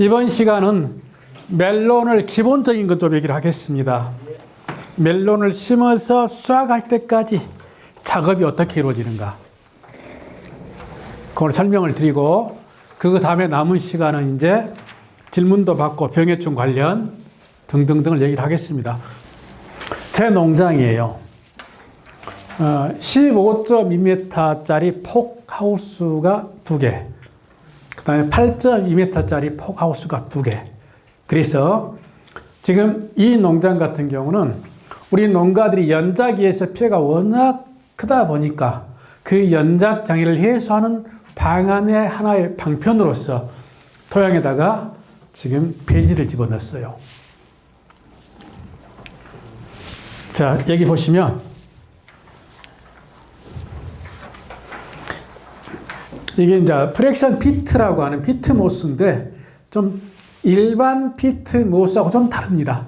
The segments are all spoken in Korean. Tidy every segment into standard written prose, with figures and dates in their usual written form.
이번 시간은 멜론을 기본적인 것 좀 얘기를 하겠습니다. 멜론을 심어서 수확할 때까지 작업이 어떻게 이루어지는가, 그걸 설명을 드리고, 그 다음에 남은 시간은 이제 질문도 받고 병해충 관련 등등등을 얘기를 하겠습니다. 제 농장이에요. 15.2m짜리 폭하우스가 2개, 그 다음에 8.2m짜리 폭하우스가 2개. 그래서 지금 이 농장 같은 경우는 우리 농가들이 연작이에서 피해가 워낙 크다 보니까 그 연작 장애를 해소하는 방안의 하나의 방편으로서 토양에다가 지금 배지를 집어넣었어요. 자, 여기 보시면 이게 이제 프랙션 피트라고 하는 피트 모스인데 좀 일반 피트 모스하고 좀 다릅니다.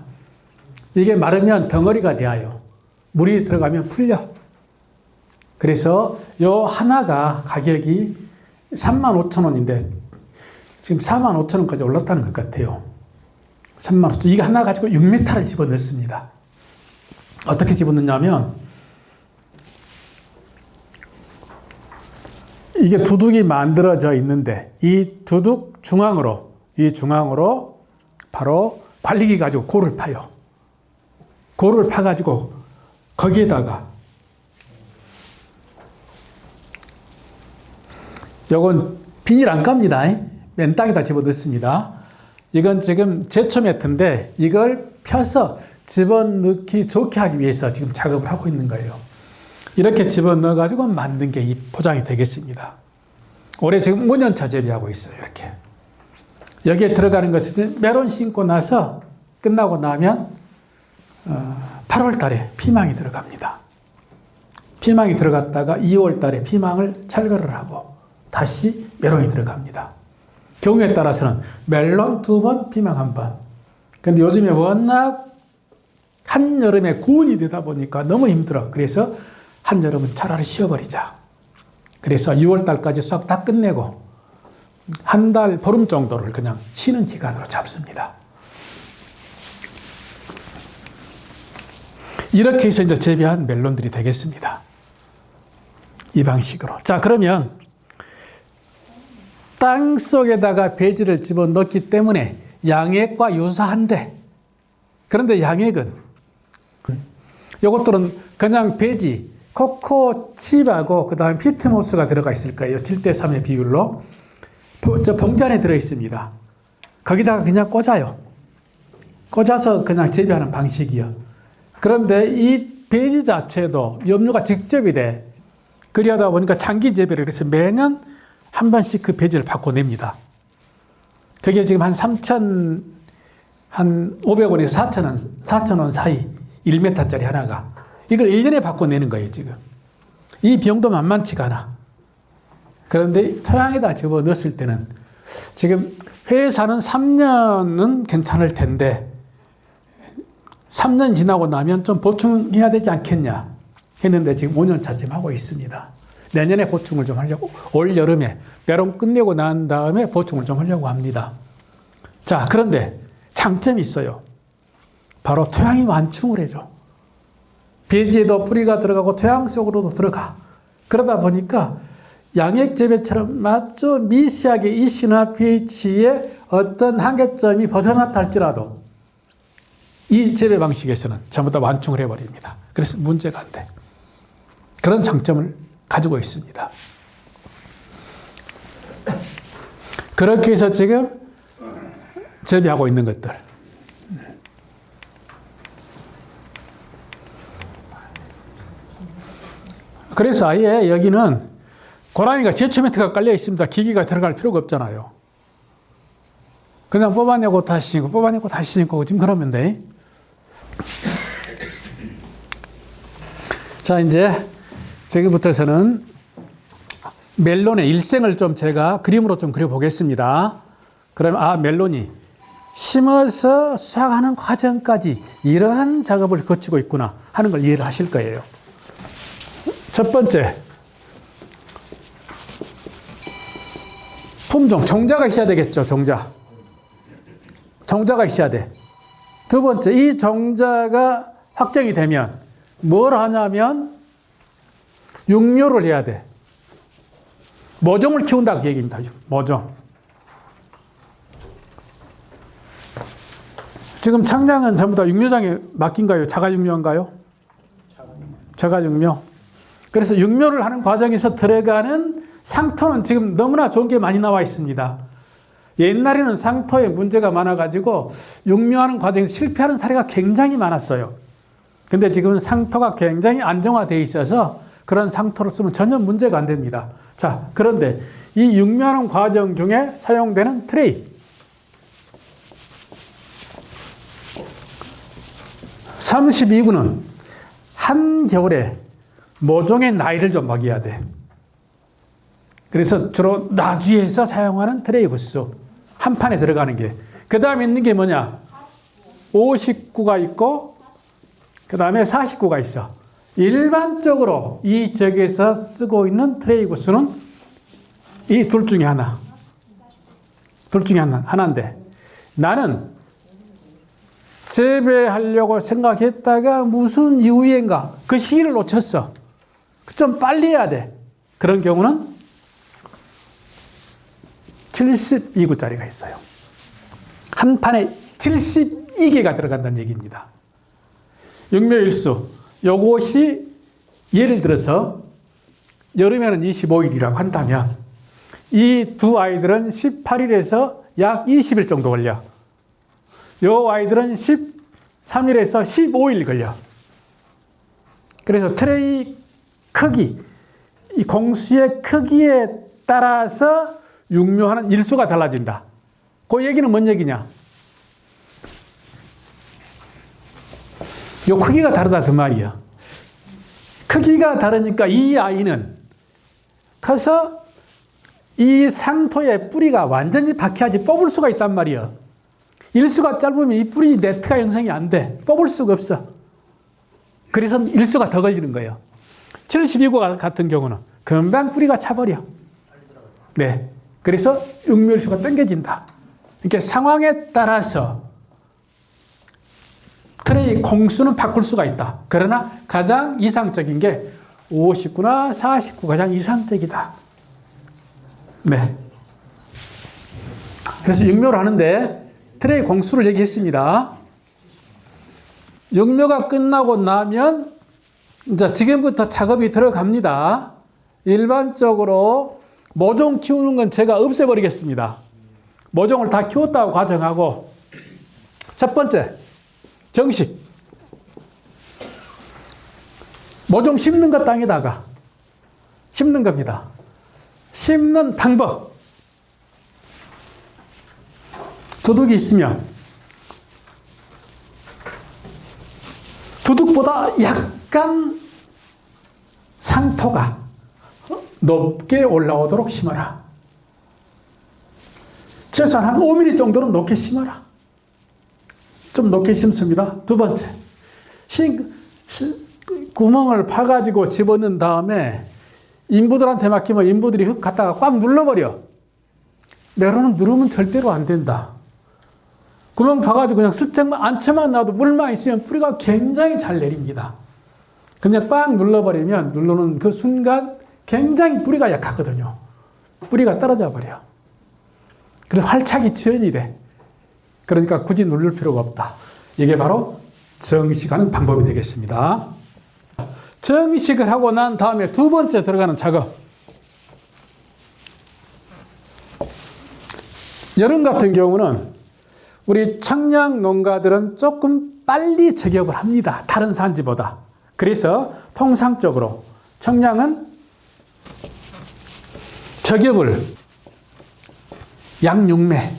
이게 마르면 덩어리가 돼요. 물이 들어가면 풀려. 그래서 요 하나가 가격이 35,000원인데 지금 45,000원까지 올랐다는 것 같아요. 35,000원. 이거 하나 가지고 6m를 집어넣습니다. 어떻게 집어넣냐면 이게 두둑이 만들어져 있는데 이 두둑 중앙으로 바로 관리기 가지고 골을 파요. 골을 파가지고 거기에다가 요건 비닐 안 깝니다. 맨 땅에다 집어넣습니다. 이건 지금 제초 매트인데 이걸 펴서 집어넣기 좋게 하기 위해서 지금 작업을 하고 있는 거예요. 이렇게 집어넣어가지고 만든 게 이 포장이 되겠습니다. 올해 지금 5년차 재배하고 있어요. 이렇게. 여기에 들어가는 것은 메론 심고 나서 끝나고 나면 8월 달에 피망이 들어갑니다. 피망이 들어갔다가 2월 달에 피망을 철거를 하고 다시 메론이 들어갑니다. 경우에 따라서는 멜론 2번, 피망 1번. 근데 요즘에 워낙 한여름에 구온이 되다 보니까 너무 힘들어. 그래서 한여름은 차라리 쉬어버리자. 그래서 6월 달까지 싹 다 끝내고 한 달, 보름 정도를 그냥 쉬는 기간으로 잡습니다. 이렇게 해서 이제 재배한 멜론들이 되겠습니다. 이 방식으로. 자, 그러면 땅 속에다가 배지를 집어넣기 때문에 양액과 유사한데, 그런데 양액은 이것들은 그냥 배지, 코코칩하고 그 다음에 피트모스가 들어가 있을 거예요. 7:3의 비율로. 저 봉지 안에 들어있습니다. 거기다가 그냥 꽂아요. 꽂아서 그냥 재배하는 방식이요. 그런데 이 배지 자체도 염료가 직접이 돼. 그리하다 보니까 장기 재배를 해서 매년 한 번씩 그 배지를 바꿔냅니다. 그게 지금 한 500원에서 4,000원 사이 1m짜리 하나가. 이걸 1년에 바꿔내는 거예요, 지금. 이 비용도 만만치가 않아. 그런데 토양에다 집어 넣었을 때는 지금 회사는 3년은 괜찮을 텐데 3년 지나고 나면 좀 보충해야 되지 않겠냐 했는데 지금 5년차쯤 하고 있습니다. 내년에 보충을 좀 하려고, 올 여름에 메론 끝내고 난 다음에 보충을 좀 하려고 합니다. 자, 그런데 장점이 있어요. 바로 토양이 완충을 해줘. 배지에도 뿌리가 들어가고 토양 속으로도 들어가. 그러다 보니까 양액 재배처럼 아주 미세하게 EC나 pH의 어떤 한계점이 벗어났다 할지라도 이 재배 방식에서는 전부 다 완충을 해버립니다. 그래서 문제가 안 돼. 그런 장점을 가지고 있습니다. 그렇게 해서 지금 재배하고 있는 것들. 그래서 아예 여기는 고라니가 제초 매트가 깔려 있습니다. 기기가 들어갈 필요가 없잖아요. 그냥 뽑아내고 다시 심고 뽑아내고 다시 심고 지금 그러면 돼. 자, 이제 지금부터서는 멜론의 일생을 좀 제가 그림으로 좀 그려보겠습니다. 그러면 멜론이 심어서 수확하는 과정까지 이러한 작업을 거치고 있구나 하는 걸 이해를 하실 거예요. 첫 번째, 품종, 종자가 있어야 되겠죠, 종자. 종자가 있어야 돼. 두 번째, 이 종자가 확정이 되면 뭘 하냐면 육묘를 해야 돼. 모종을 키운다 그 얘기입니다. 모종. 지금 창량은 전부 다 육묘장에 맡긴가요? 자가육묘인가요? 자가육묘. 그래서 육묘를 하는 과정에서 들어가는 상토는 지금 너무나 좋은 게 많이 나와 있습니다. 옛날에는 상토에 문제가 많아가지고 육묘하는 과정에서 실패하는 사례가 굉장히 많았어요. 근데 지금은 상토가 굉장히 안정화되어 있어서 그런 상토를 쓰면 전혀 문제가 안 됩니다. 자, 그런데 이 육묘하는 과정 중에 사용되는 트레이. 32구는 한겨울에 모종의 나이를 좀 먹여야 돼. 그래서 주로 나주에서 사용하는 트레이 구수. 한 판에 들어가는 게. 그 다음에 있는 게 뭐냐? 50구가 있고, 그 다음에 49가 있어. 일반적으로 이 지역에서 쓰고 있는 트레이 구수는 이 둘 중에 하나. 둘 중에 하나인데, 나는 재배하려고 생각했다가 무슨 이유인가 그 시기를 놓쳤어. 좀 빨리 해야 돼. 그런 경우는 72구짜리가 있어요. 한 판에 72개가 들어간다는 얘기입니다. 육묘일수, 요것이 예를 들어서 여름에는 25일이라고 한다면 이 두 아이들은 18일에서 약 20일 정도 걸려. 요 아이들은 13일에서 15일 걸려. 그래서 트레이 크기, 이 공수의 크기에 따라서 육묘하는 일수가 달라진다. 그 얘기는 뭔 얘기냐? 요 크기가 다르다 그 말이야. 크기가 다르니까 이 아이는 커서 이 상토의 뿌리가 완전히 박혀야지 뽑을 수가 있단 말이야. 일수가 짧으면 이 뿌리 네트가 형성이 안 돼. 뽑을 수가 없어. 그래서 일수가 더 걸리는 거예요. 72구 같은 경우는 금방 뿌리가 차버려. 네. 그래서 육묘일수가 당겨진다. 이렇게 상황에 따라서 트레이 공수는 바꿀 수가 있다. 그러나 가장 이상적인 게 50구나 49가 가장 이상적이다. 네. 그래서 육묘를 하는데 트레이 공수를 얘기했습니다. 육묘가 끝나고 나면 이제 지금부터 작업이 들어갑니다. 일반적으로 모종 키우는 건 제가 없애버리겠습니다. 모종을 다 키웠다고 가정하고 첫 번째, 정식. 모종 심는 것 땅에다가 심는 겁니다. 심는 방법. 두둑이 있으면 두둑보다 약간 상토가 높게 올라오도록 심어라. 최소한 한 5mm 정도는 높게 심어라. 좀 높게 심습니다. 두 번째, 구멍을 파가지고 집어넣은 다음에 인부들한테 맡기면 인부들이 흙 갖다가 꽉 눌러버려. 메로는 누르면 절대로 안 된다. 구멍 파가지고 그냥 슬쩍만 안쳐만 놔도 물만 있으면 뿌리가 굉장히 잘 내립니다. 그냥 꽉 눌러버리면 누르는 그 순간 굉장히 뿌리가 약하거든요. 뿌리가 떨어져 버려. 그래서 활착이 지연이 돼. 그러니까 굳이 누를 필요가 없다. 이게 바로 정식하는 방법이 되겠습니다. 정식을 하고 난 다음에 두 번째 들어가는 작업. 여름 같은 경우는 우리 청량 농가들은 조금 빨리 저격을 합니다. 다른 산지보다. 그래서 통상적으로 청량은 저격을 약 6매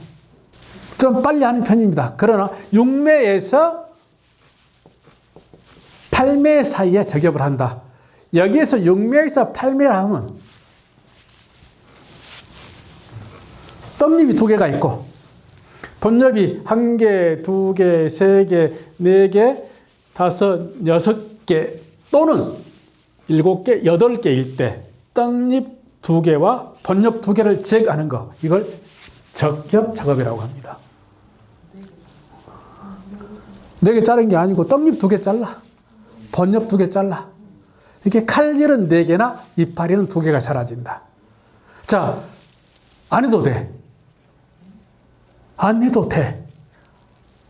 좀 빨리 하는 편입니다. 그러나 6매에서 8매 사이에 저격을 한다. 여기에서 6매에서 8매를 하면 떡잎이 2개가 있고 본엽이 1개, 2개, 3개, 4개, 5, 6개 또는 7개, 8개일 때 떡잎 2개와 본엽 2개를 제거하는 거, 이걸 적겹 작업이라고 합니다. 4개 자른 게 아니고 떡잎 2개 잘라. 번엽 2개 잘라. 이렇게 칼질은 4개나 이파리는 2개가 사라진다. 자, 안 해도 돼. 안 해도 돼.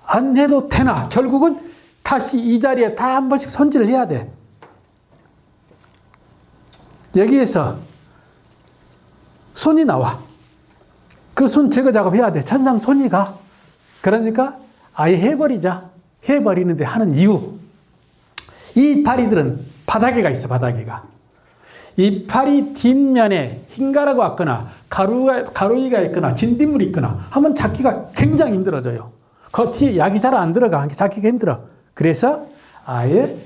안 해도 되나 결국은 다시 이 자리에 다 한 번씩 손질을 해야 돼. 여기에서 손이 나와. 그 손 제거 작업해야 돼. 천상 손이 가. 그러니까 아예 해버리자. 해버리는데 하는 이유. 이 파리들은 바닥에가 있어, 바닥에가. 이 파리 뒷면에 흰가루가 왔거나 가루이가 있거나 진딧물이 있거나 하면 잡기가 굉장히 힘들어져요. 겉이 약이 잘 안 들어가. 잡기가 힘들어. 그래서 아예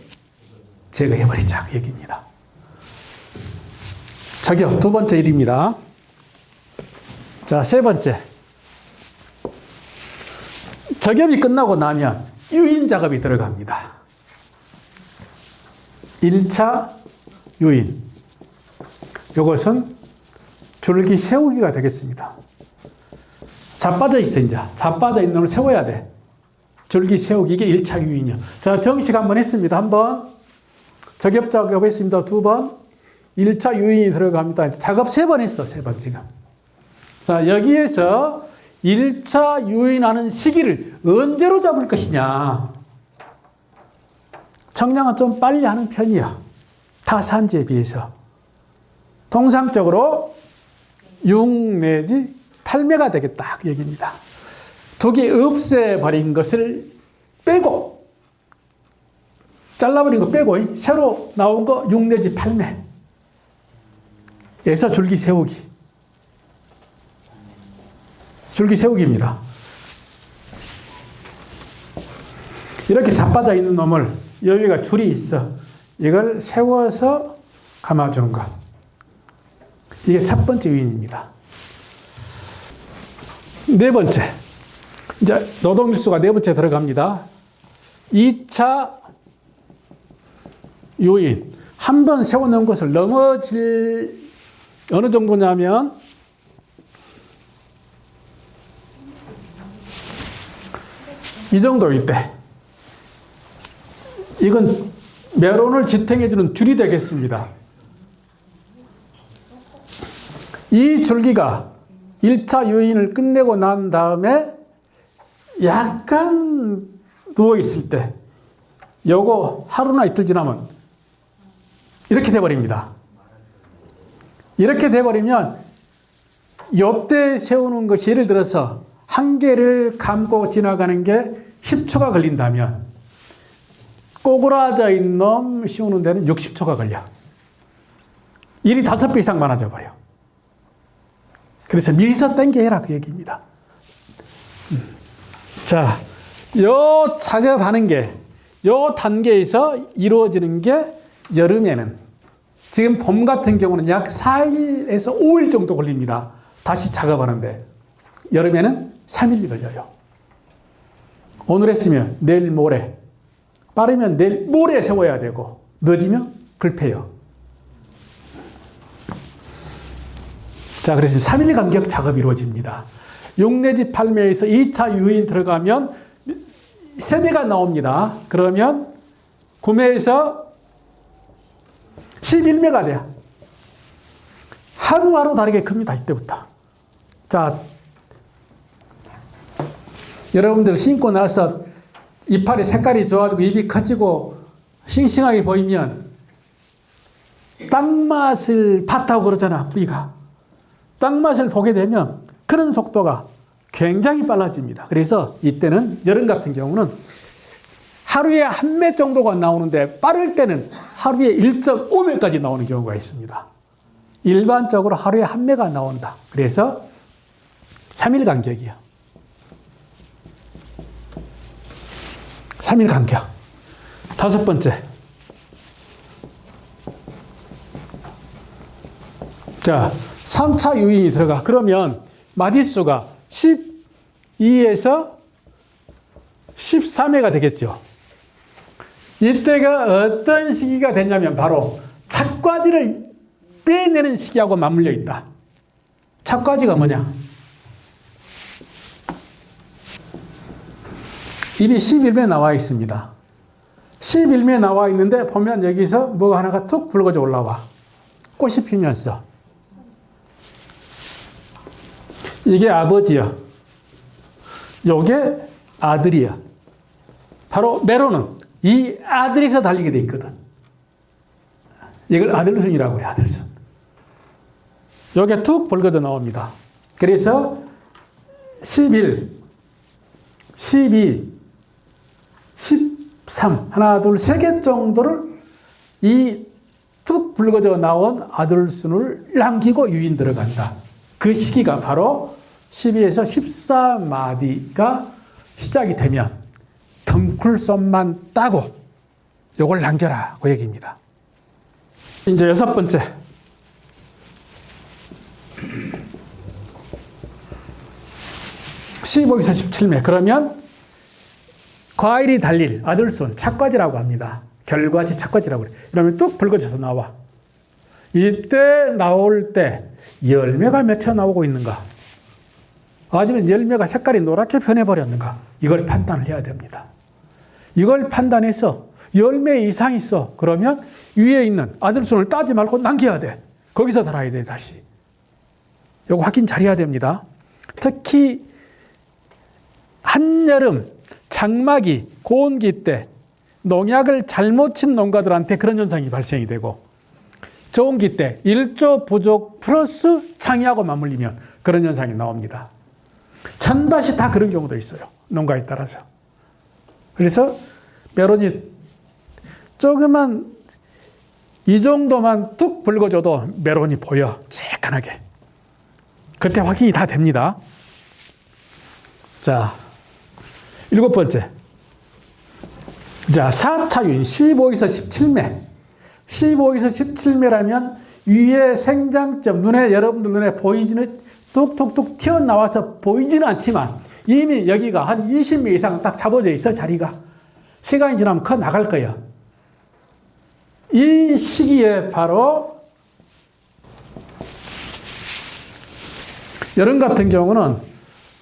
제거해버리자. 그 얘기입니다. 저기요, 2번째 일입니다. 자, 3번째. 저겹이 끝나고 나면 유인 작업이 들어갑니다. 1차 유인. 이것은 줄기 세우기가 되겠습니다. 자빠져 있어, 이제. 자빠져 있는 걸 세워야 돼. 줄기 세우기, 이게 1차 유인이요. 자, 정식 한번 했습니다. 한번. 저겹 작업 했습니다. 2번. 1차 유인이 들어갑니다. 작업 3번 했어, 3번 지금. 자, 여기에서 1차 유인하는 시기를 언제로 잡을 것이냐. 청량은 좀 빨리 하는 편이야. 타산지에 비해서. 통상적으로 6 내지 8매가 되겠다. 그 얘기입니다. 2개 없애버린 것을 빼고, 잘라버린 거 빼고, 새로 나온 거 6 내지 8매. 에서 줄기 세우기. 줄기 세우기입니다. 이렇게 자빠져 있는 놈을 여기가 줄이 있어. 이걸 세워서 감아주는 것. 이게 첫 번째 유인입니다. 4번째. 이제 노동일수가 4번째 들어갑니다. 2차 유인. 한 번 세워놓은 것을 넘어질 어느 정도냐면 이 정도일 때 이건 메론을 지탱해주는 줄이 되겠습니다. 이 줄기가 1차 유인을 끝내고 난 다음에 약간 누워있을 때 요거 하루나 이틀 지나면 이렇게 돼버립니다. 이렇게 돼버리면 요때 세우는 것이 예를 들어서 한 개를 감고 지나가는 게 10초가 걸린다면 꼬그라져 있는 놈 씌우는 데는 60초가 걸려. 일이 5배 이상 많아져 버려. 그래서 미리서 땡겨해라 그 얘기입니다. 자, 요 작업하는 게, 요 단계에서 이루어지는 게 여름에는, 지금 봄 같은 경우는 약 4일에서 5일 정도 걸립니다. 다시 작업하는데. 여름에는 3일이 걸려요. 오늘 했으면 내일 모레, 빠르면 내일 모레 세워야 되고, 늦으면 글패요. 자, 그래서 3일 간격 작업이 이루어집니다. 6 내지 8매에서 2차 유인 들어가면 3매가 나옵니다. 그러면 9매에서 11매가 돼요. 하루하루 다르게 큽니다. 이때부터. 자, 여러분들 신고 나서 이파리 색깔이 좋아지고 입이 커지고 싱싱하게 보이면 땅맛을 봤다고 그러잖아, 뿌리가. 땅맛을 보게 되면 크는 속도가 굉장히 빨라집니다. 그래서 이때는 여름 같은 경우는 하루에 1매 정도가 나오는데 빠를 때는 하루에 1.5매까지 나오는 경우가 있습니다. 일반적으로 하루에 1매가 나온다. 그래서 3일 간격이야. 3일 간격. 5번째. 자, 3차 유인이 들어가. 그러면 마디수가 12에서 13회가 되겠죠. 이때가 어떤 시기가 되냐면 바로 착과지를 빼내는 시기하고 맞물려 있다. 착과지가 뭐냐? 입이 11매 나와 있습니다. 11매 나와 있는데 보면 여기서 뭐가 하나가 툭 붉어져 올라와. 꽃이 피면서. 이게 아버지야. 요게 아들이야. 바로 메론은 이 아들에서 달리게 돼 있거든. 이걸 아들순이라고 해요. 아들순. 요게 툭 붉어져 나옵니다. 그래서 11, 12, 13 하나 둘 세 개 정도를 이 툭 붉어져 나온 아들순을 남기고 유인 들어간다. 그 시기가 바로 12에서 14마디가 시작이 되면 덩쿨손만 따고 요걸 남겨라 그 얘기입니다. 이제 여섯 번째, (15에서 17매) 그러면 과일이 달릴 아들순 착과지라고 합니다. 결과지 착과지라고 그래. 이러면 뚝 붉어져서 나와. 이때 나올 때 열매가 맺혀 나오고 있는가, 아니면 열매가 색깔이 노랗게 변해버렸는가, 이걸 판단을 해야 됩니다. 이걸 판단해서 열매 이상 있어. 그러면 위에 있는 아들순을 따지 말고 남겨야 돼. 거기서 달아야 돼. 다시. 요거 확인 잘 해야 됩니다. 특히 한여름 장마기, 고온기 때 농약을 잘못 친 농가들한테 그런 현상이 발생이 되고, 저온기 때 일조 부족 플러스 창의하고 맞물리면 그런 현상이 나옵니다. 찬밭이 다 그런 경우도 있어요. 농가에 따라서. 그래서 메론이 조그만 이 정도만 뚝 붉어져도 메론이 보여. 새까맣게. 그때 확인이 다 됩니다. 자, 일곱 번째. 자, 4차 유인 15에서 17매. 15에서 17매라면 위에 생장점, 여러분들 눈에 보이지는 뚝뚝뚝 튀어나와서 보이지는 않지만 이미 여기가 한 20매 이상 딱 잡아져 있어, 자리가. 시간이 지나면 커 나갈 거예요. 이 시기에 바로 여름 같은 경우는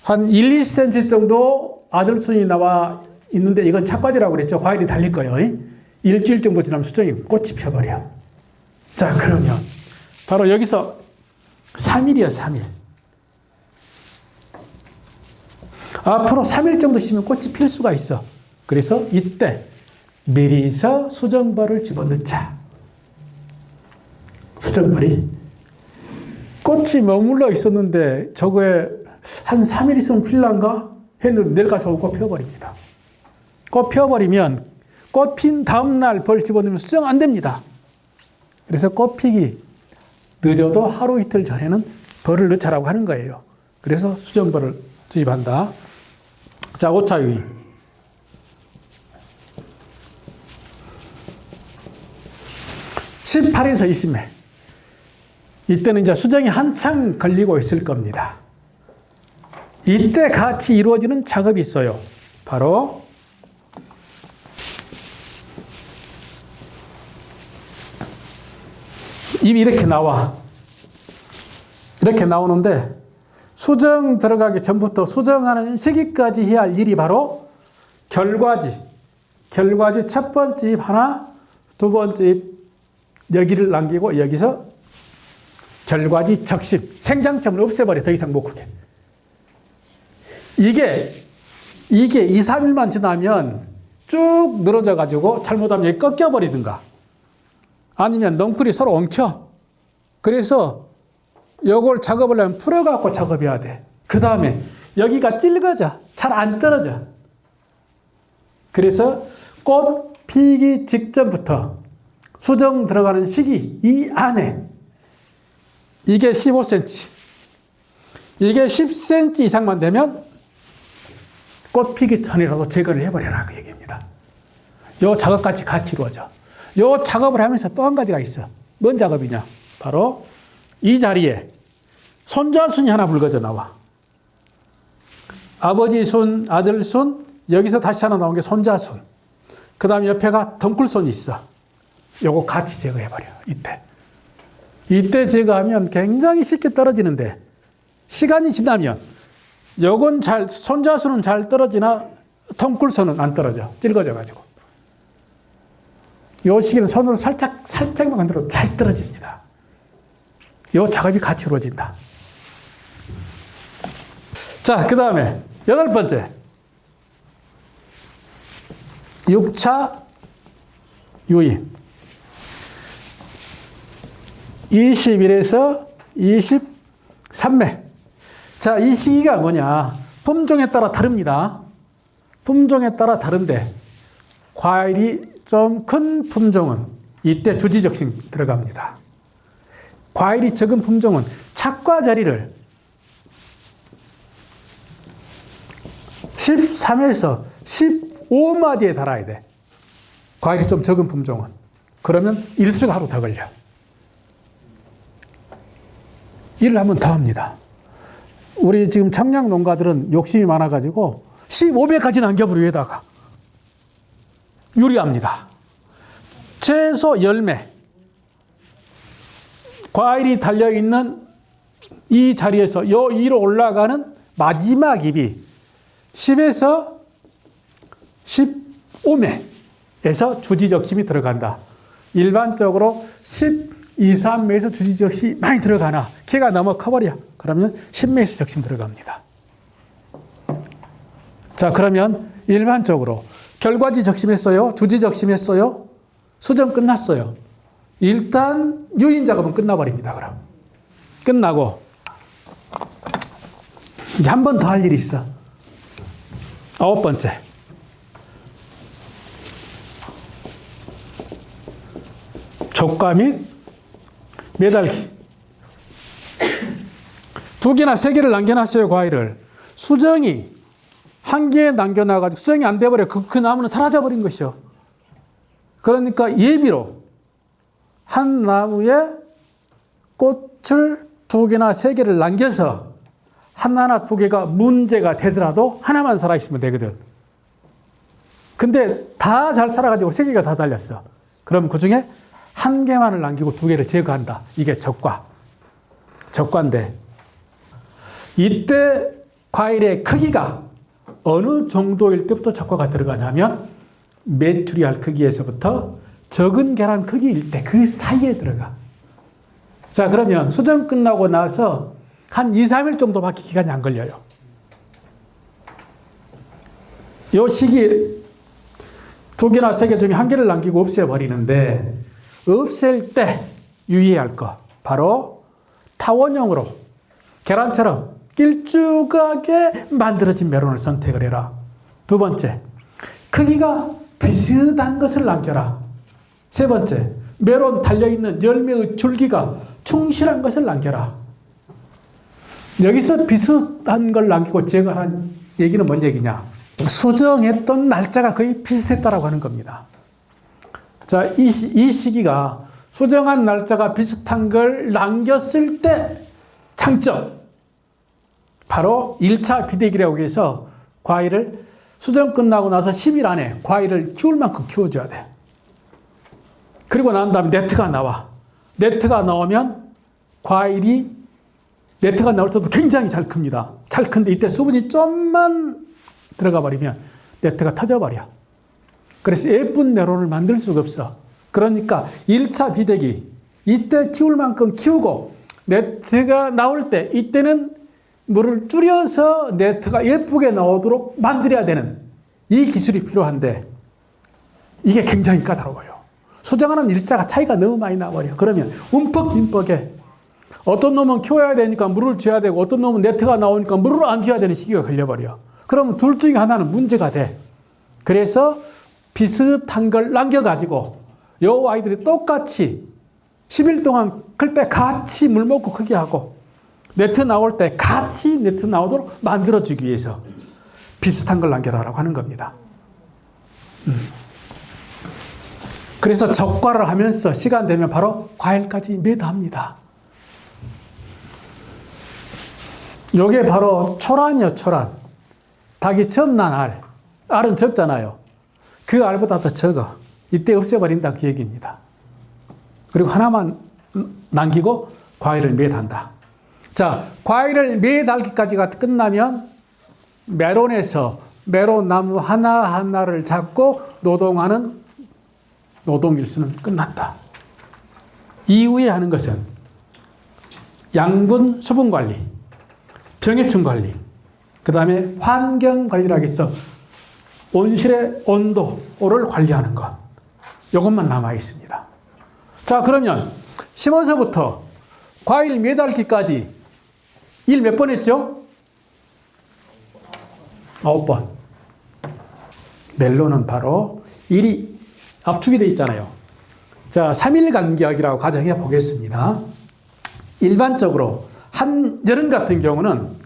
한 1, 2cm 정도 아들순이 나와 있는데 이건 착과지라고 그랬죠. 과일이 달릴 거예요. 일주일 정도 지나면 수정이 꽃이 펴버려. 자, 그러면 바로 여기서 3일이야, 3일. 앞으로 3일 정도 쉬면 꽃이 필 수가 있어. 그래서 이때 미리서 수정벌을 집어넣자. 수정벌이 꽃이 머물러 있었는데 저거에 한 3일 있으면 필란가 했는데 내일 가서 꽃 피워버립니다. 꽃 피워버리면 꽃 핀 다음날 벌 집어넣으면 수정 안 됩니다. 그래서 꽃 피기 늦어도 하루 이틀 전에는 벌을 넣자라고 하는 거예요. 그래서 수정벌을 주입한다. 자, 5차 유인. 18에서 20매. 이때는 이제 수정이 한창 걸리고 있을 겁니다. 이때 같이 이루어지는 작업이 있어요. 바로 입이 이렇게 나와. 이렇게 나오는데 수정 들어가기 전부터 수정하는 시기까지 해야 할 일이 바로 결과지. 결과지 첫 번째 잎 하나, 두 번째 잎 여기를 남기고 여기서 결과지 적심, 생장점을 없애버려. 더 이상 못 크게. 이게 2, 3일만 지나면 쭉 늘어져 가지고 잘못하면 여기 꺾여버리든가 아니면 넝쿨이 서로 엉켜. 그래서 요걸 작업을 하면 풀어갖고 작업해야 돼. 그 다음에 여기가 찔거져. 잘 안 떨어져. 그래서 꽃 피기 직전부터 수정 들어가는 시기 이 안에 이게 15cm, 이게 10cm 이상만 되면 꽃 피기 전이라도 제거를 해버려라 그 얘기입니다. 요 작업까지 같이 이루어져. 요 작업을 하면서 또 한 가지가 있어. 뭔 작업이냐? 바로 이 자리에 손자순이 하나 붉어져 나와. 아버지 순, 아들 순, 여기서 다시 하나 나온 게 손자순. 그 다음에 옆에가 덩쿨손이 있어. 요거 같이 제거해버려. 이때 제거하면 굉장히 쉽게 떨어지는데 시간이 지나면 요건 손자순은 잘 떨어지나 통꿀손은 안 떨어져. 찔거져가지고. 요 시기는 손으로 살짝만 건드려도 잘 떨어집니다. 요 작업이 같이 이루어진다. 자, 그 다음에 8번째. 6차 유인. 21에서 23매. 자, 이 시기가 뭐냐. 품종에 따라 다릅니다. 품종에 따라 다른데, 과일이 좀 큰 품종은 이때 주지적심 들어갑니다. 과일이 적은 품종은 착과 자리를 13에서 15마디에 달아야 돼. 과일이 좀 적은 품종은. 그러면 일수가 하루 더 걸려. 일을 한번 더 합니다. 우리 지금 청량 농가들은 욕심이 많아가지고 15배까지 남겨버려 위에다가 유리합니다. 최소 10매. 과일이 달려있는 이 자리에서 요 위로 올라가는 마지막 잎이 10에서 15매에서 주지적심이 들어간다. 일반적으로 12, 3매에서 주지적심이 많이 들어가나 키가 너무 커버려. 그러면 10매에서 적심 들어갑니다. 자, 그러면 일반적으로 결과지 적심했어요? 주지 적심했어요? 수정 끝났어요. 일단 유인 작업은 끝나버립니다. 그럼 끝나고 이제 한 번 더 할 일이 있어. 9번째. 족과 및 매달기. 2개나 3개를 남겨놨어요. 과일을. 수정이 1개에 남겨놔가지고 수정이 안 돼버려. 그 나무는 사라져버린 것이요. 그러니까 예비로 한 나무에 꽃을 2개나 3개를 남겨서 하나나 2개가 문제가 되더라도 하나만 살아있으면 되거든. 근데 다 잘 살아가지고 3개가 다 달렸어. 그럼 그 중에 1개만을 남기고 2개를 제거한다. 이게 적과인데 이때 과일의 크기가 어느 정도일 때부터 적과가 들어가냐면 메추리알 크기에서부터 적은 계란 크기일 때 그 사이에 들어가. 자, 그러면 수정 끝나고 나서 한 2, 3일 정도밖에 기간이 안 걸려요. 이 시기 2개나 3개 중에 1개를 남기고 없애버리는데 없앨 때 유의해야 할 거 바로 타원형으로 계란처럼 길쭉하게 만들어진 메론을 선택을 해라. 2번째, 크기가 비슷한 것을 남겨라. 3번째, 메론 달려있는 열매의 줄기가 충실한 것을 남겨라. 여기서 비슷한 걸 남기고 제거한 얘기는 뭔 얘기냐? 수정했던 날짜가 거의 비슷했다라고 하는 겁니다. 자, 이 시기가 수정한 날짜가 비슷한 걸 남겼을 때 장점. 바로 1차 비대기라고 해서 과일을 수정 끝나고 나서 10일 안에 과일을 키울 만큼 키워줘야 돼. 그리고 난 다음에 네트가 나와. 네트가 나오면 과일이 네트가 나올 때도 굉장히 잘 큽니다. 잘 큰데 이때 수분이 좀만 들어가 버리면 네트가 터져버려. 그래서 예쁜 메론을 만들 수가 없어. 그러니까 1차 비대기 이때 키울 만큼 키우고 네트가 나올 때 이때는 물을 줄여서 네트가 예쁘게 나오도록 만들어야 되는 이 기술이 필요한데 이게 굉장히 까다로워요. 수정하는 일자가 차이가 너무 많이 나버려. 그러면 움퍽짐퍽에 어떤 놈은 키워야 되니까 물을 줘야 되고 어떤 놈은 네트가 나오니까 물을 안 줘야 되는 시기가 걸려버려. 그러면 둘 중에 하나는 문제가 돼. 그래서 비슷한 걸 남겨가지고 요 아이들이 똑같이 10일 동안 클 때 같이 물 먹고 크게 하고 네트 나올 때 같이 네트 나오도록 만들어주기 위해서 비슷한 걸 남겨라라고 하는 겁니다. 그래서 적과를 하면서 시간 되면 바로 과일까지 매도합니다. 요게 바로 초란이요, 초란. 닭이 처음 난 알. 알은 적잖아요. 그 알보다 더 적어. 이때 없애버린다 그 얘기입니다. 그리고 하나만 남기고 과일을 매단다. 자, 과일을 매달기까지가 끝나면 메론에서 메론 나무 하나하나를 잡고 노동하는 노동일수는 끝났다. 이후에 하는 것은 양분, 수분 관리, 병해충 관리, 그 다음에 환경 관리라고 해서 온실의 온도를 관리하는 것. 이것만 남아 있습니다. 자, 그러면 심어서부터 과일 매달기까지 일 몇 번 했죠? 9번. 멜론은 바로 일이 압축이 되어 있잖아요. 자, 3일 간격이라고 가정해 보겠습니다. 일반적으로 한여름 같은 경우는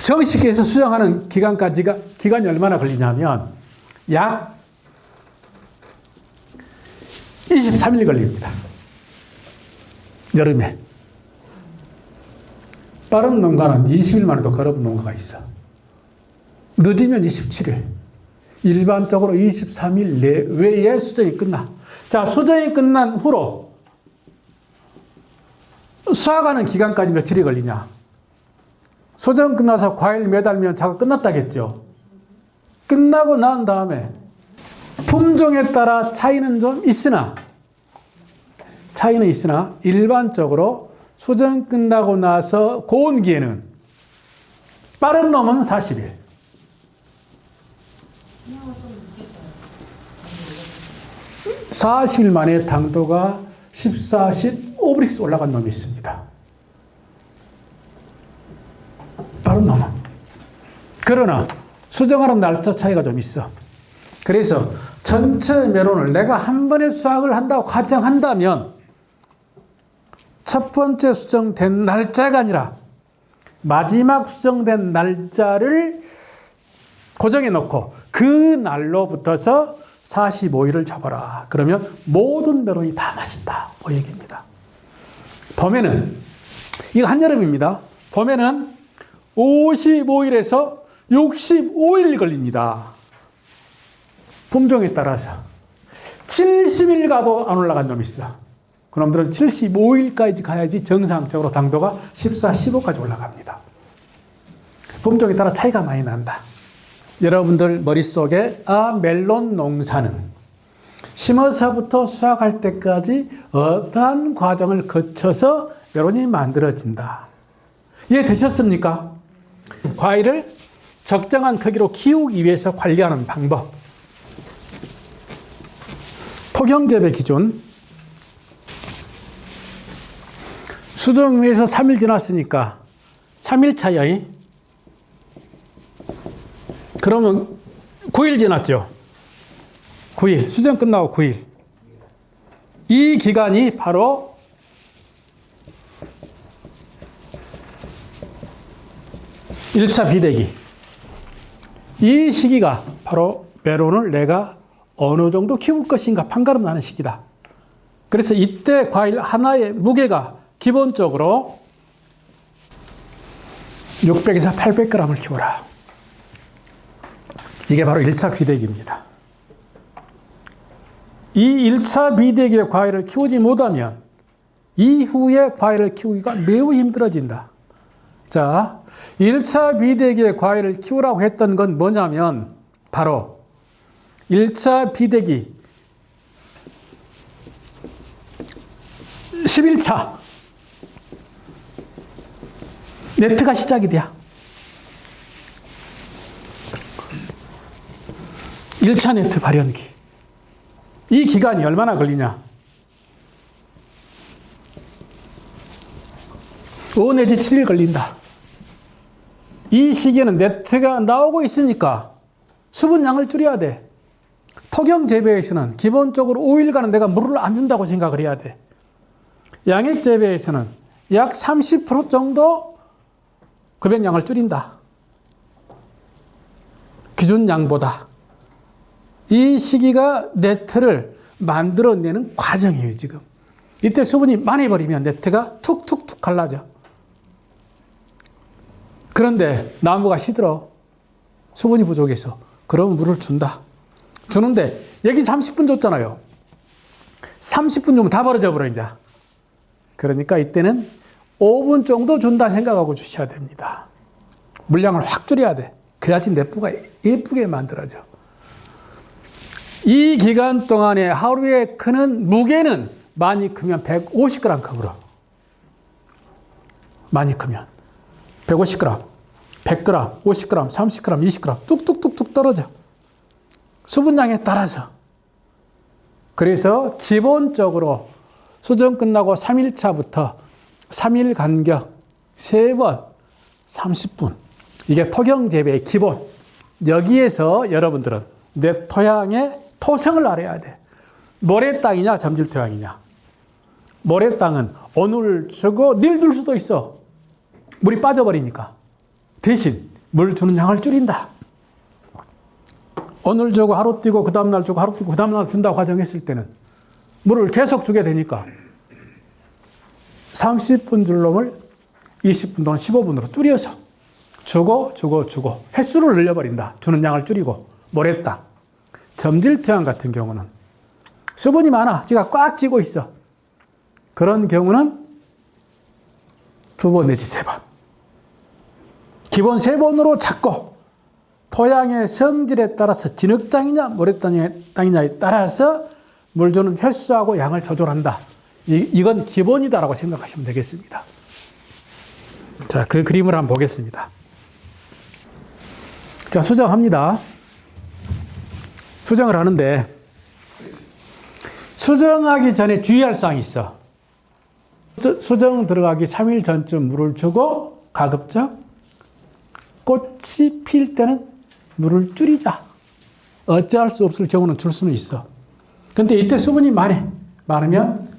정식해서 수정하는 기간이 얼마나 걸리냐면 약 23일 걸립니다. 여름에. 빠른 농가는 20일 만에도 걸어본 농가가 있어. 늦으면 27일. 일반적으로 23일 내외에 수정이 끝나. 자, 수정이 끝난 후로 수확하는 기간까지 며칠이 걸리냐? 수정 끝나서 과일 매달면 작업 끝났다겠죠. 끝나고 난 다음에 품종에 따라 차이는 있으나 일반적으로 수정 끝나고 나서 고온기에는 빠른 놈은 40일, 40일 만에 당도가 14, 15브릭스 올라간 놈이 있습니다. 빠른 놈은. 그러나 수정하는 날짜 차이가 좀 있어. 그래서 전체 메론을 내가 한 번에 수확을 한다고 가정한다면 첫 번째 수정된 날짜가 아니라 마지막 수정된 날짜를 고정해 놓고 그 날로부터서 45일을 잡아라. 그러면 모든 메론이 다 맛있다. 그 얘기입니다. 봄에는, 이거 한여름입니다. 봄에는 55일에서 65일 걸립니다. 품종에 따라서. 70일 가도 안 올라간 놈이 있어. 그놈들은 75일까지 가야지 정상적으로 당도가 14, 15까지 올라갑니다. 품종에 따라 차이가 많이 난다. 여러분들 머릿속에 멜론 농사는 심어서부터 수확할 때까지 어떠한 과정을 거쳐서 메론이 만들어진다. 이해되셨습니까? 과일을 적정한 크기로 키우기 위해서 관리하는 방법. 토경재배 기준. 수정 후에서 3일 지났으니까 3일 차이. 그러면 9일 지났죠. 9일. 수정 끝나고 9일. 이 기간이 바로 일차 비대기. 이 시기가 바로 메론을 내가 어느 정도 키울 것인가 판가름 나는 시기다. 그래서 이때 과일 하나의 무게가 기본적으로 600에서 800g을 키워라. 이게 바로 1차 비대기입니다. 이 1차 비대기의 과일을 키우지 못하면 이후에 과일을 키우기가 매우 힘들어진다. 자, 1차 비대기의 과일을 키우라고 했던 건 뭐냐면 바로 1차 비대기 11차 네트가 시작이 돼요. 1차 네트 발현기. 이 기간이 얼마나 걸리냐? 5 내지 7일 걸린다. 이 시기에는 네트가 나오고 있으니까 수분량을 줄여야 돼. 토경 재배에서는 기본적으로 5일간은 내가 물을 안 준다고 생각을 해야 돼. 양액 재배에서는 약 30% 정도 급여량을 줄인다. 기준량보다. 이 시기가 네트를 만들어내는 과정이에요, 지금. 이때 수분이 많이 버리면 네트가 툭툭툭 갈라져. 그런데 나무가 시들어. 수분이 부족해서. 그럼 물을 준다. 주는데 여기 30분 줬잖아요. 30분 주면 다 벌어져 버려, 이제. 그러니까 이때는 5분 정도 준다 생각하고 주셔야 됩니다. 물량을 확 줄여야 돼. 그래야지 내부가 예쁘게 만들어져. 이 기간 동안에 하루에 크는 무게는 많이 크면 150g 크고요. 많이 크면 150g, 100g, 50g, 30g, 20g 뚝뚝뚝뚝 떨어져. 수분량에 따라서. 그래서 기본적으로 수정 끝나고 3일차부터 3일 간격 3번 30분. 이게 토경재배의 기본. 여기에서 여러분들은 내 토양의 토성을 알아야 돼. 모래땅이냐 점질토양이냐. 모래땅은 오늘 주고 내일 줄 수도 있어. 물이 빠져버리니까. 대신 물 주는 양을 줄인다. 오늘 주고 하루 뛰고 그 다음날 주고 하루 뛰고 그 다음날 준다고 가정했을 때는 물을 계속 주게 되니까 30분 줄 놈을 20분 동안 15분으로 줄여서 주고 횟수를 늘려버린다. 주는 양을 줄이고. 모래땅, 점질토양 같은 경우는 수분이 많아. 지가 꽉 찌고 있어. 그런 경우는 2번 내지 3번. 기본 3번으로 잡고 토양의 성질에 따라서 진흙땅이냐 모래땅이냐에 따라서 물 주는 횟수하고 양을 조절한다. 이건 기본이다라고 생각하시면 되겠습니다. 자, 그 그림을 한번 보겠습니다. 자, 수정합니다. 수정을 하는데 수정하기 전에 주의할 사항이 있어. 수정 들어가기 3일 전쯤 물을 주고 가급적 꽃이 필 때는 물을 줄이자. 어찌할 수 없을 경우는 줄 수는 있어. 근데 이때 수분이 많으면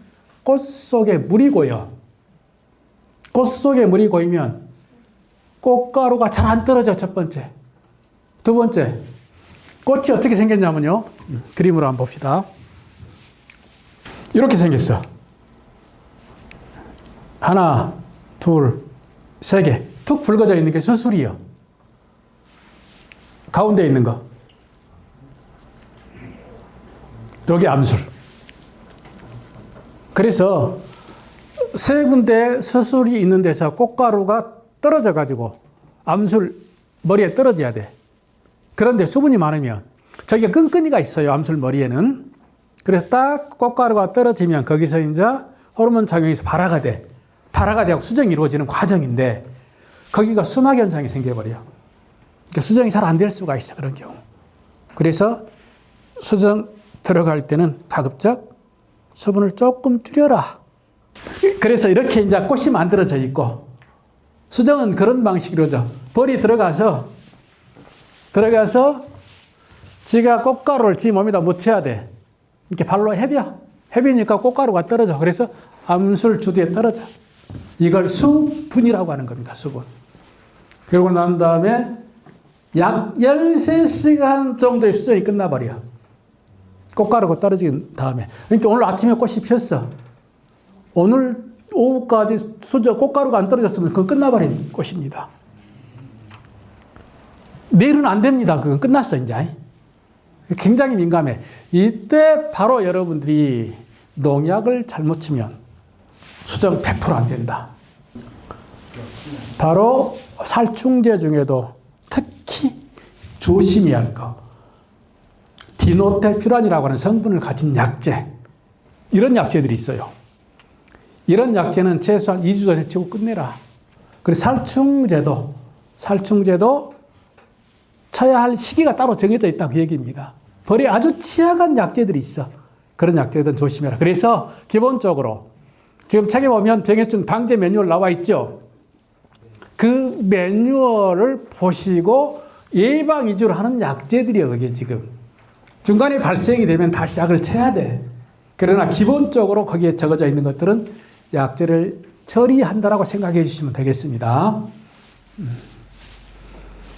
꽃 속에 물이 고여. 꽃 속에 물이 고이면 꽃가루가 잘 안 떨어져, 첫 번째. 두 번째, 꽃이 어떻게 생겼냐면요. 그림으로 한번 봅시다. 이렇게 생겼어. 하나, 둘, 3개. 툭 붉어져 있는 게 수술이요. 가운데 있는 거. 여기 암술. 그래서 3군데 수술이 있는 데서 꽃가루가 떨어져 가지고 암술 머리에 떨어져야 돼. 그런데 수분이 많으면 저기가 끈끈이가 있어요. 암술 머리에는. 그래서 딱 꽃가루가 떨어지면 거기서 이제 호르몬 작용해서 발화가 돼. 발화가 되고 수정이 이루어지는 과정인데 거기가 수막 현상이 생겨버려. 그러니까 수정이 잘 안 될 수가 있어. 그런 경우. 그래서 수정 들어갈 때는 가급적 수분을 조금 줄여라. 그래서 이렇게 이제 꽃이 만들어져 있고 수정은 그런 방식으로죠. 벌이 들어가서 지가 꽃가루를 지 몸에다 묻혀야 돼. 이렇게 발로 헤비니까 꽃가루가 떨어져. 그래서 암술 주두에 떨어져. 이걸 수분이라고 하는 겁니다. 수분. 그러고 난 다음에 약 13시간 정도의 수정이 끝나버려. 꽃가루가 떨어진 다음에. 그러니까 오늘 아침에 꽃이 폈어. 오늘 오후까지 꽃가루가 안 떨어졌으면 그건 끝나버린 꽃입니다. 내일은 안 됩니다. 그건 끝났어, 이제. 굉장히 민감해. 이때 바로 여러분들이 농약을 잘못 치면 수정 100%안 된다. 바로 살충제 중에도 특히 조심해야 할 거. 디노테퓨란이라고 하는 성분을 가진 약제. 이런 약제들이 있어요. 이런 약제는 최소한 2주 전에 치고 끝내라. 그리고 살충제도 쳐야 할 시기가 따로 정해져 있다. 그 얘기입니다. 벌에 아주 취약한 약제들이 있어. 그런 약제들은 조심해라. 그래서 기본적으로 지금 책에 보면 병해충 방제 매뉴얼 나와 있죠. 그 매뉴얼을 보시고 예방 위주로 하는 약제들이에요. 그게 지금. 중간에 발생이 되면 다시 약을 쳐야 돼. 그러나 기본적으로 거기에 적어져 있는 것들은 약제를 처리한다라고 생각해 주시면 되겠습니다.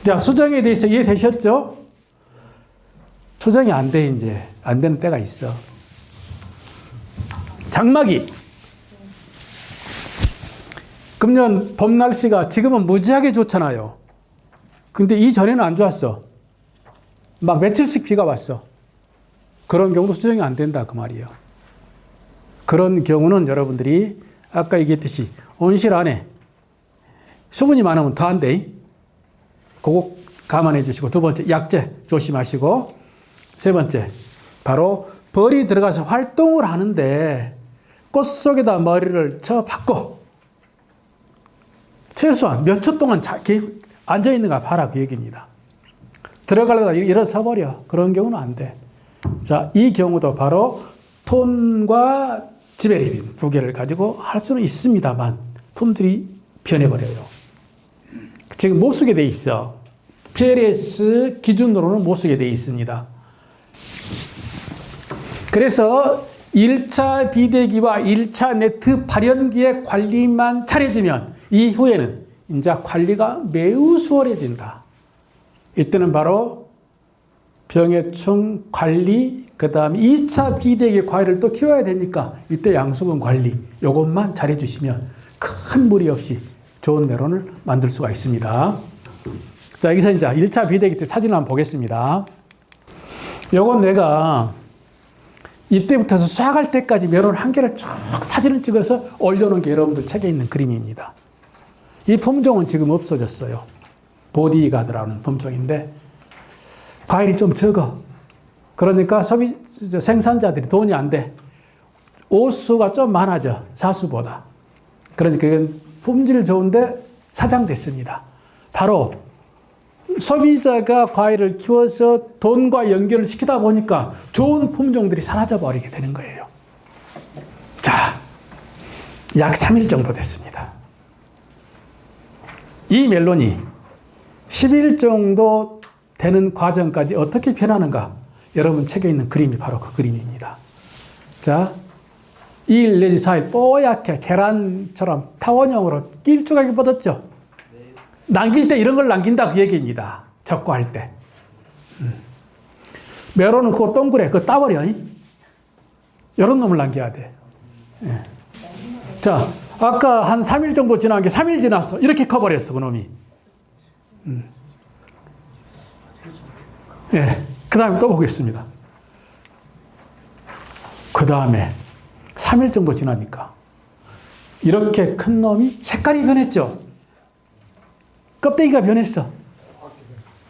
자, 수정에 대해서 이해되셨죠? 수정이 안 돼, 이제. 안 되는 때가 있어. 장마기. 금년 봄 날씨가 지금은 무지하게 좋잖아요. 근데 이전에는 안 좋았어. 막 며칠씩 비가 왔어. 그런 경우도 수정이 안 된다, 그 말이에요. 그런 경우는 여러분들이 아까 얘기했듯이 온실 안에 수분이 많으면 더 안 돼. 그거 감안해 주시고, 두 번째, 약재 조심하시고, 세 번째, 바로 벌이 들어가서 활동을 하는데 꽃 속에다 머리를 쳐박고 최소한 몇 초 동안 앉아있는가 봐라, 그 얘기입니다. 들어가려다 일어서 버려. 그런 경우는 안 돼. 자, 이 경우도 바로 톤과 지베레린 두 개를 가지고 할 수는 있습니다만 품질이 변해버려요. 지금 못 쓰게 돼 있어. PLS 기준으로는 못 쓰게 돼 있습니다. 그래서 1차 비대기와 1차 네트 발연기의 관리만 잘해주면 이후에는 이제 관리가 매우 수월해진다. 이때는 바로 병해충 관리, 그 다음에 2차 비대기 과일을 또 키워야 되니까 이때 양수분 관리, 이것만 잘해주시면 큰 무리 없이 좋은 메론을 만들 수가 있습니다. 자, 여기서 이제 1차 비대기 때 사진을 한번 보겠습니다. 요건 내가 이때부터 해서 수확할 때까지 메론 한 개를 쭉 사진을 찍어서 올려놓은 게 여러분들 책에 있는 그림입니다. 이 품종은 지금 없어졌어요. 보디가드라는 품종인데 과일이 좀 적어. 그러니까 생산자들이 돈이 안 돼. 오수가 좀 많아져, 사수보다. 그러니까 이건 품질 좋은데 사장됐습니다. 바로 소비자가 과일을 키워서 돈과 연결을 시키다 보니까 좋은 품종들이 사라져 버리게 되는 거예요. 자, 약 3일 정도 됐습니다. 이 멜론이 10일 정도 되는 과정까지 어떻게 변하는가? 여러분 책에 있는 그림이 바로 그 그림입니다. 자, 2일 내지 4일 뽀얗게 계란처럼 타원형으로 길쭉하게 뻗었죠? 남길 때 이런 걸 남긴다, 그 얘기입니다. 적과할 때. 메론은 그거 동그래. 그거 따버려. 이런 놈을 남겨야 돼. 예. 자, 아까 한 3일 정도 지난 게 3일 지났어. 이렇게 커버렸어, 그 놈이. 예. 그 다음에 또 보겠습니다. 그 다음에 3일 정도 지나니까 이렇게 큰 놈이 색깔이 변했죠. 껍데기가 변했어.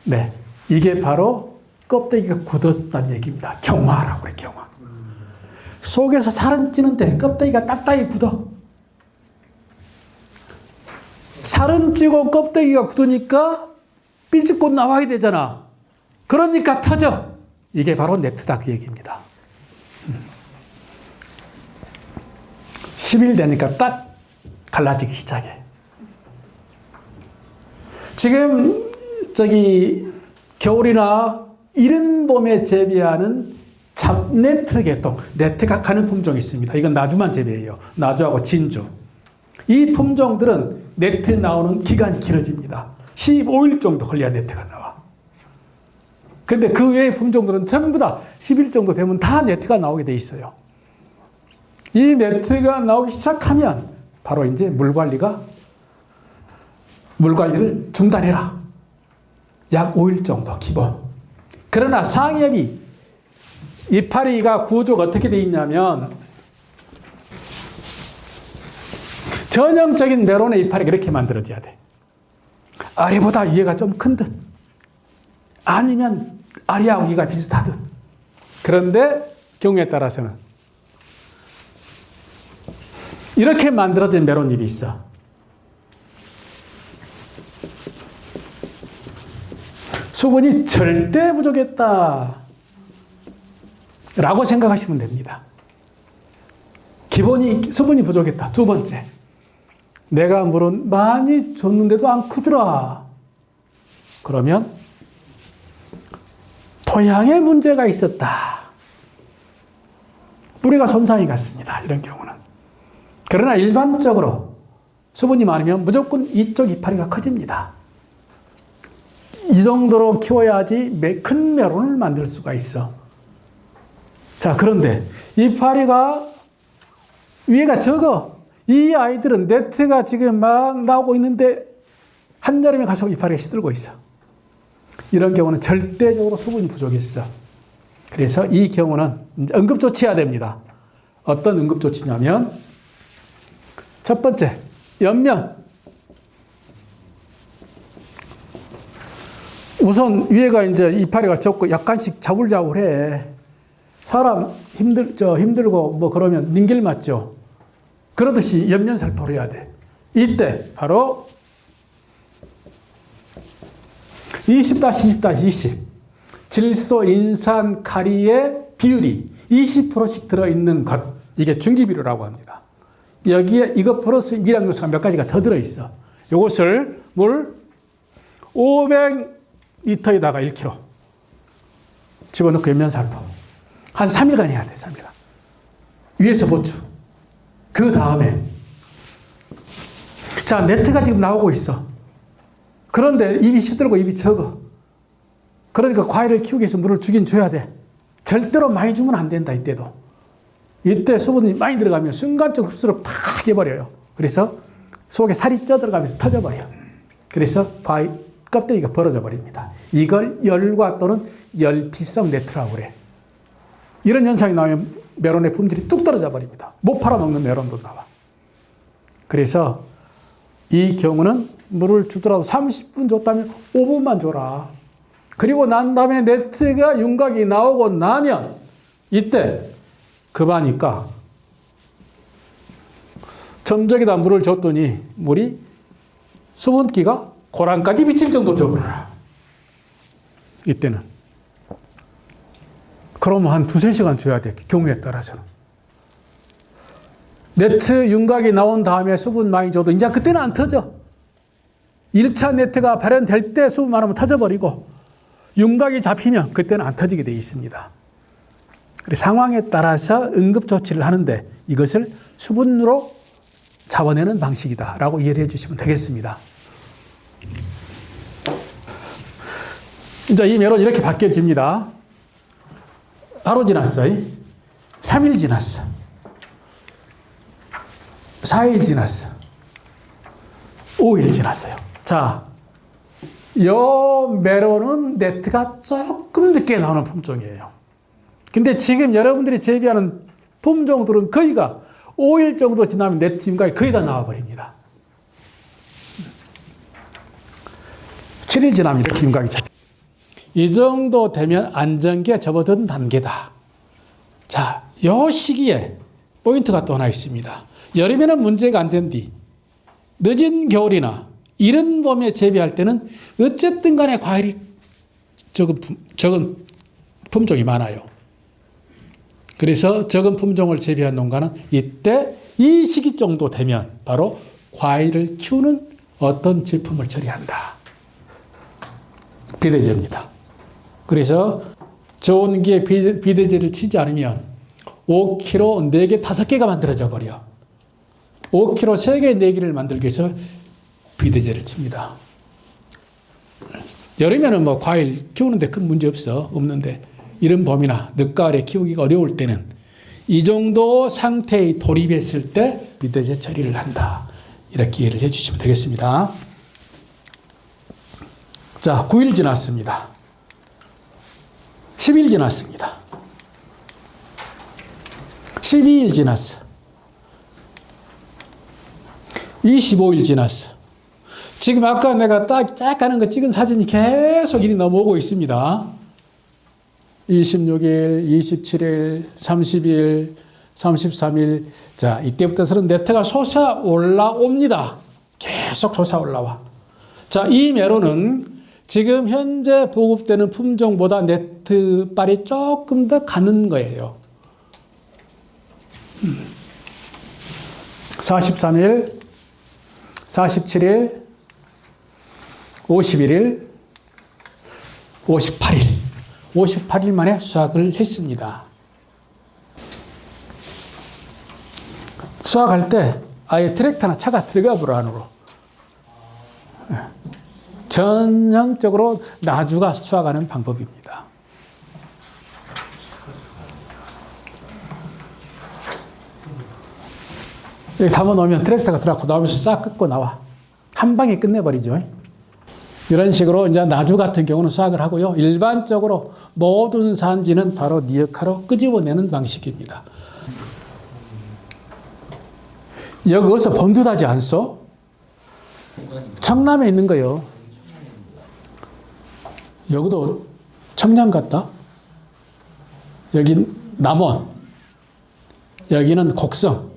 네. 이게 바로 껍데기가 굳었다는 얘기입니다. 경화라고 그래, 경화. 속에서 살은 찌는데 껍데기가 딱딱이 굳어. 살은 찌고 껍데기가 굳으니까 삐죽고 나와야 되잖아. 그러니까 터져. 이게 바로 네트다, 그 얘기입니다. 10일 되니까 딱 갈라지기 시작해. 지금 겨울이나 이른 봄에 재배하는 잡네트 계통, 네트가 가는 품종이 있습니다. 이건 나주만 재배해요. 나주하고 진주. 이 품종들은 네트 나오는 기간이 길어집니다. 15일 정도 걸려야 네트가 나와. 근데 그 외의 품종들은 전부 다 10일 정도 되면 다 네트가 나오게 돼 있어요. 이 네트가 나오기 시작하면 바로 이제 물 관리를 중단해라. 약 5일 정도 기본. 그러나 상엽이 이파리가 구조가 어떻게 되어 있냐면 전형적인 메론의 이파리가 이렇게 만들어져야 돼. 아래보다 위에가 좀 큰 듯. 아니면 아래하고 위가 비슷하듯. 그런데 경우에 따라서는 이렇게 만들어진 메론잎이 있어. 수분이 절대 부족했다 라고 생각하시면 됩니다. 수분이 부족했다. 두 번째, 내가 물은 많이 줬는데도 안 크더라. 그러면 토양에 문제가 있었다. 뿌리가 손상이 갔습니다. 이런 경우는. 그러나 일반적으로 수분이 많으면 무조건 이쪽 이파리가 커집니다. 이 정도로 키워야지 큰 메론을 만들 수가 있어. 자, 그런데 이파리가 위에가 적어. 이 아이들은 네트가 지금 막 나오고 있는데 한여름에 가서 이파리가 시들고 있어. 이런 경우는 절대적으로 수분이 부족했어. 그래서 이 경우는 응급조치해야 됩니다. 어떤 응급조치냐면 첫 번째, 옆면 우선 위에가 이제 이파리가 좁고 약간씩 자불자불해. 사람 힘들고 뭐 그러면 민길 맞죠? 그러듯이 옆면살포를 해야 돼. 이때 바로 20-20-20 질소, 인산, 카리의 비율이 20%씩 들어있는 것, 이게 중기비료라고 합니다. 여기에 이것 플러스 미량 요소가 몇 가지가 더 들어있어. 이것을 물 500리터에다가 1kg 집어넣고 옆면살포 한 3일간 해야 돼. 3일간 위에서 보충. 그 다음에 자, 네트가 지금 나오고 있어. 그런데 입이 시들고 입이 적어. 그러니까 과일을 키우기 위해서 물을 주긴 줘야 돼. 절대로 많이 주면 안 된다. 이때도. 이때 수분이 많이 들어가면 순간적 흡수를 팍 해버려요. 그래서 속에 살이 쪄들어가면서 터져버려요. 그래서 과일 껍데기가 벌어져 버립니다. 이걸 열과 또는 열피성 네트라고 그래. 이런 현상이 나오면 메론의 품질이 뚝 떨어져 버립니다. 못 팔아먹는 메론도 나와. 그래서 이 경우는 물을 주더라도 30분 줬다면 5분만 줘라. 그리고 난 다음에 네트가 윤곽이 나오고 나면 이때 급하니까 점적에다 물을 줬더니 물이 수분기가 고랑까지 비칠 정도 줘버려라. 이때는. 그러면 한 2-3시간 줘야 돼. 경우에 따라서는. 네트 윤곽이 나온 다음에 수분 많이 줘도 이제 그때는 안 터져. 1차 네트가 발현될 때 수분 많으면 터져버리고 윤곽이 잡히면 그때는 안 터지게 되어 있습니다. 상황에 따라서 응급조치를 하는데 이것을 수분으로 잡아내는 방식이다라고 이해를 해주시면 되겠습니다. 이제 이 메론 이렇게 바뀌어집니다. 하루 지났어요. 3일 지났어. 4일 지났어. 5일 지났어요. 자, 요 메론은 네트가 조금 늦게 나오는 품종이에요. 근데 지금 여러분들이 재배하는 품종들은 거의가 5일 정도 지나면 네트 윤곽이 거의 다 나와버립니다. 7일 지나면 이렇게 윤곽이 잡혀. 이 정도 되면 안정기에 접어든 단계다. 자, 요 시기에 포인트가 또 하나 있습니다. 여름에는 문제가 안 된 뒤 늦은 겨울이나 이른 봄에 재배할 때는 어쨌든 간에 과일이 적은 품종이 많아요. 그래서 적은 품종을 재배한 농가는 이때 이 시기 정도 되면 바로 과일을 키우는 어떤 제품을 처리한다. 비대제입니다. 그래서 저온기에 비대제를 치지 않으면 5kg 4개, 5개가 만들어져 버려. 5kg 3개, 4개를 만들기 위해서 비대제를 칩니다. 여름에는 뭐 과일 키우는데 큰 문제 없는데 이른 봄이나 늦가을에 키우기가 어려울 때는 이 정도 상태에 돌입했을 때 비대제 처리를 한다. 이렇게 이해를 해주시면 되겠습니다. 자, 9일 지났습니다. 10일 지났습니다. 12일 지났어. 25일 지났어. 지금 아까 내가 쫙 가는 거 찍은 사진이 계속 일이 넘어오고 있습니다. 26일, 27일, 30일, 33일. 자, 이때부터는 네트가 솟아 올라옵니다. 계속 솟아 올라와. 자, 이 메론은 지금 현재 보급되는 품종보다 네트빨이 조금 더 가는 거예요. 43일, 47일, 51일, 58일. 58일 만에 수확을 했습니다. 수확할 때 아예 트랙터나 차가 들어가 버려 안으로. 전형적으로 나주가 수확하는 방법입니다. 여기 담아놓으면 트랙터가 들어가고 나오면서 싹 끄고 나와. 한 방에 끝내버리죠. 이런 식으로 이제 나주 같은 경우는 수확을 하고요. 일반적으로 모든 산지는 바로 니어카로 끄집어내는 방식입니다. 여기서 번듯하지 않소? 청남에 있는 거요. 여기도 청량 같다. 여기 남원, 여기는 곡성.